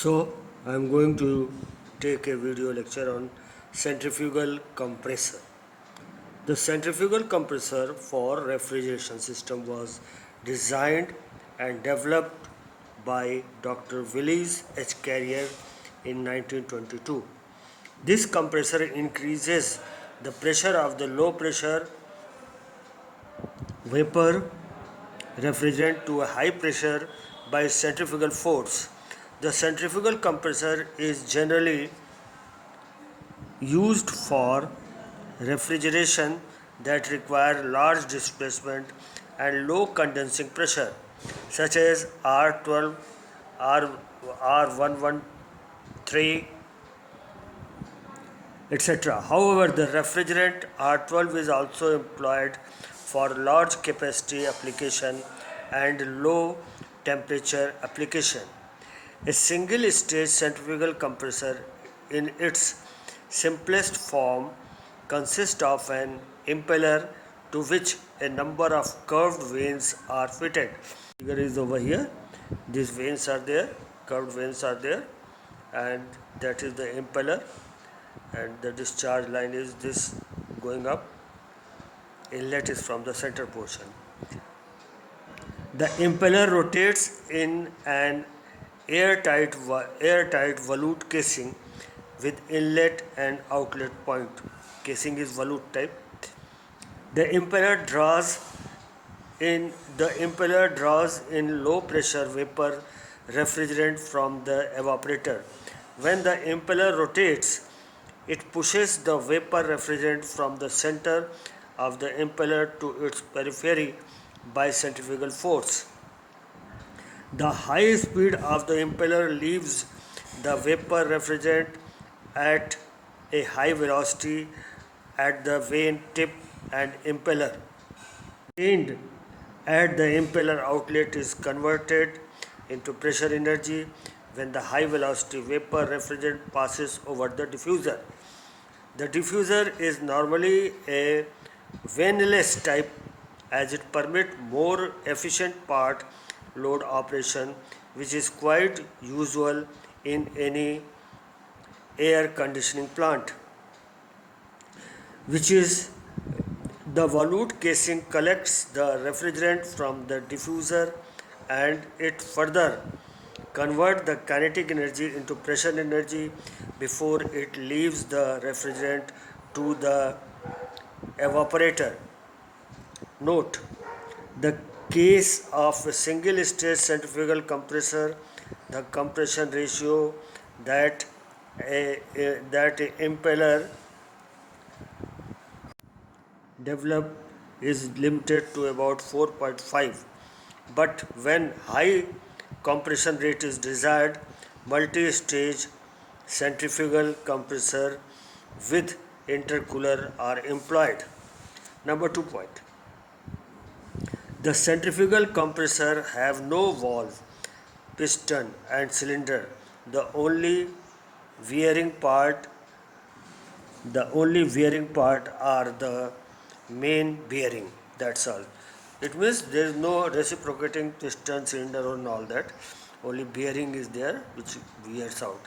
So, I am going to take a video lecture on centrifugal compressor. The centrifugal compressor for refrigeration system was designed and developed by Dr. Willis H. Carrier in 1922. This compressor increases the pressure of the low pressure vapor refrigerant to a high pressure by centrifugal force. The centrifugal compressor is generally used for refrigeration that require large displacement and low condensing pressure, such as R12, R, R113, etc. However, the refrigerant R12 is also employed for large capacity application and low temperature application. A single stage centrifugal compressor in its simplest form consists of an impeller to which a number of curved vanes are fitted. Figure is over here. These vanes are there, curved vanes are there, and that is the impeller, and the discharge line is this going up. Inlet is from the center portion. The impeller rotates in an airtight volute casing with inlet and outlet point. Casing is volute type. The impeller draws in low pressure vapor refrigerant from the evaporator. When the impeller rotates, it pushes the vapor refrigerant from the center of the impeller to its periphery by centrifugal force. The high speed of the impeller leaves the vapor refrigerant at a high velocity at the vane tip and impeller. Retained at the impeller outlet is converted into pressure energy when the high velocity vapor refrigerant passes over the diffuser. The diffuser is normally a vaneless type as it permits more efficient part load operation, which is quite usual in any air conditioning plant. Which is the volute casing collects the refrigerant from the diffuser and it further convert the kinetic energy into pressure energy before it leaves the refrigerant to the evaporator. Note: the case of a single stage centrifugal compressor, the compression ratio that a impeller developed is limited to about 4.5. But when high compression rate is desired, multi-stage centrifugal compressor with intercooler are employed. Number 2 point. The centrifugal compressor have no valve, piston and cylinder. The only varying part are the main bearing. That's all. It means there is no reciprocating piston, cylinder and all that. Only bearing is there which wears out.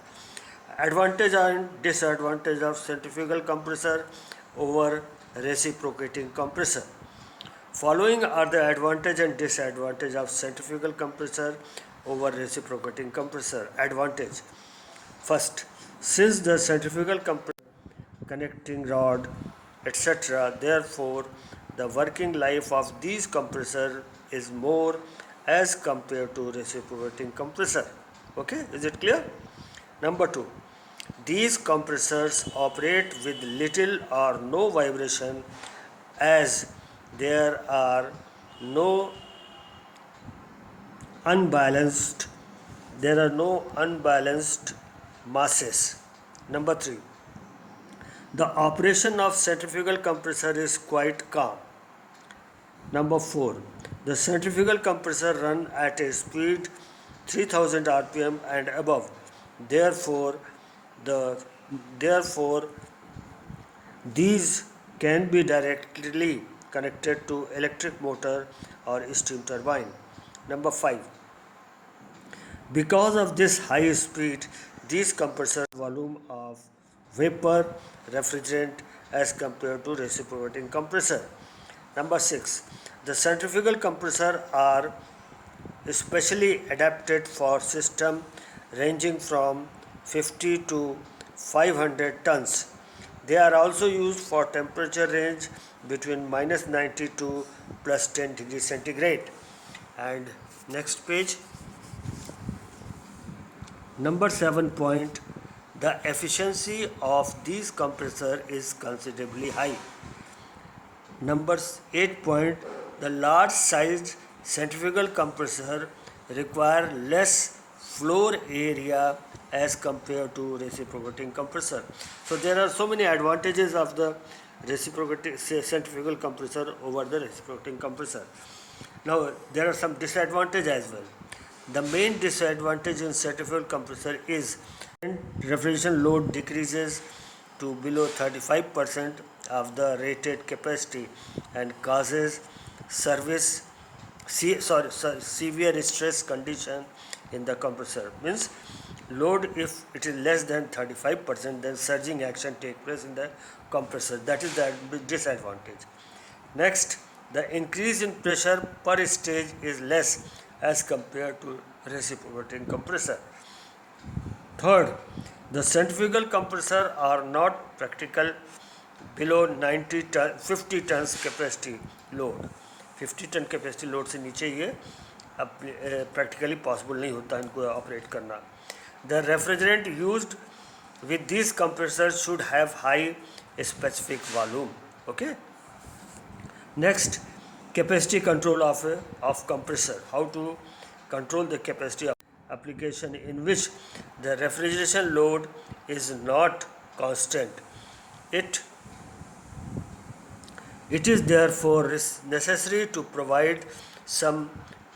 Advantage and disadvantage of centrifugal compressor over reciprocating compressor. Following are the advantage and disadvantage of centrifugal compressor over reciprocating compressor. Advantage. First, since the centrifugal compressor connecting rod, etc., therefore the working life of these compressor is more as compared to reciprocating compressor. Okay, is it clear? Number 2, these compressors operate with little or no vibration as there are no unbalanced masses. Number 3, the operation of centrifugal compressor is quite calm. Number 4, the centrifugal compressor run at a speed 3000 rpm and above. Therefore, therefore these can be directly connected to electric motor or steam turbine. Number 5, Because of this high speed, these compressor volume of vapor refrigerant as compared to reciprocating compressor. Number 6. The centrifugal compressor are specially adapted for system ranging from 50 to 500 tons. They are also used for temperature range between minus 90 to plus 10 degrees centigrade. And next page, number 7 point, the efficiency of these compressor is considerably high. Number 8 point, the large sized centrifugal compressor require less floor area as compared to reciprocating compressor. So there are so many advantages of the reciprocating centrifugal compressor over the reciprocating compressor. Now there are some disadvantages as well. The main disadvantage in centrifugal compressor is refrigeration load decreases to below 35% of the rated capacity and causes severe stress condition in the compressor. Means load, if it is less than 35%, then surging action take place in the compressor. That is the disadvantage. Next, the increase in pressure per stage is less as compared to reciprocating compressor. Third, the centrifugal compressor are not practical below 50 tons capacity load. 50 ton capacity load से नीचे ये अब practically possible नहीं होता इनको operate करना. The refrigerant used with these compressors should have high specific volume. Okay. Next, capacity control of compressor. How to control the capacity of application in which the refrigeration load is not constant. It is therefore necessary to provide some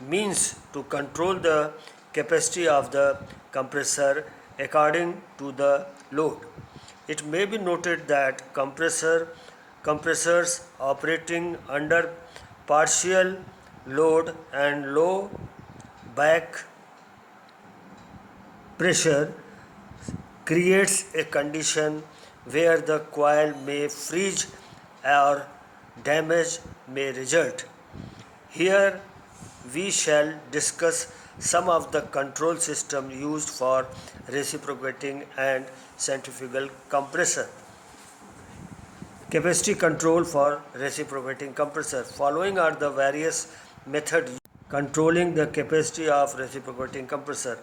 means to control the capacity of the compressor according to the load. It may be noted that compressors operating under partial load and low back pressure creates a condition where the coil may freeze or damage may result. Here we shall discuss some of the control system used for reciprocating and centrifugal compressor. Capacity control for reciprocating compressor. Following are the various methods controlling the capacity of reciprocating compressor.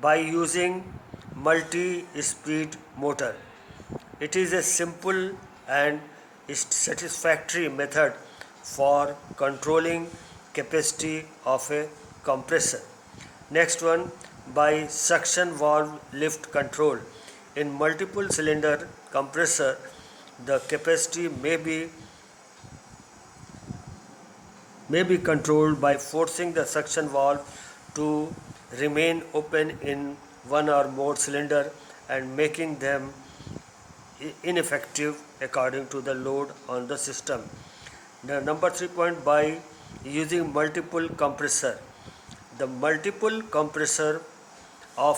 By using multi-speed motor. It is a simple and satisfactory method for controlling capacity of a compressor. Next one, by suction valve lift control. In multiple cylinder compressor, the capacity may be controlled by forcing the suction valve to remain open in one or more cylinder and making them ineffective according to the load on the system. The number 3 point, by using multiple compressor. The multiple compressor of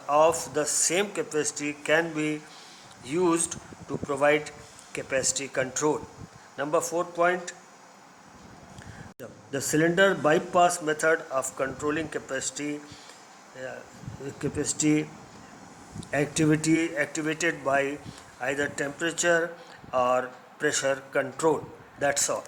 of the same capacity can be used to provide capacity control. Number 4 point, the cylinder bypass method of controlling capacity activated by either temperature or pressure control. That's all.